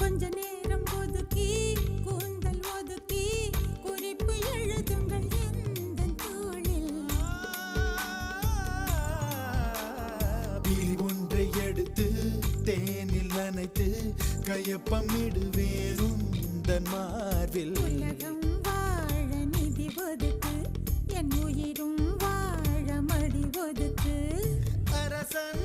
கொஞ்ச நேரம் ஒதுக்கி கூந்தல் ஒதுக்கி குறிப்பு எழுதுங்கள் எந்தன் தோளில். பிரி ஒன்றை எடுத்து தேனில் நனைத்து கையொப்பமிடுவேன் உந்தன் மார்பில். உலகம் வாழ நிதி ஒதுக்கு, என் உயிரும் வாழ மடி ஒதுக்கு. அரசன்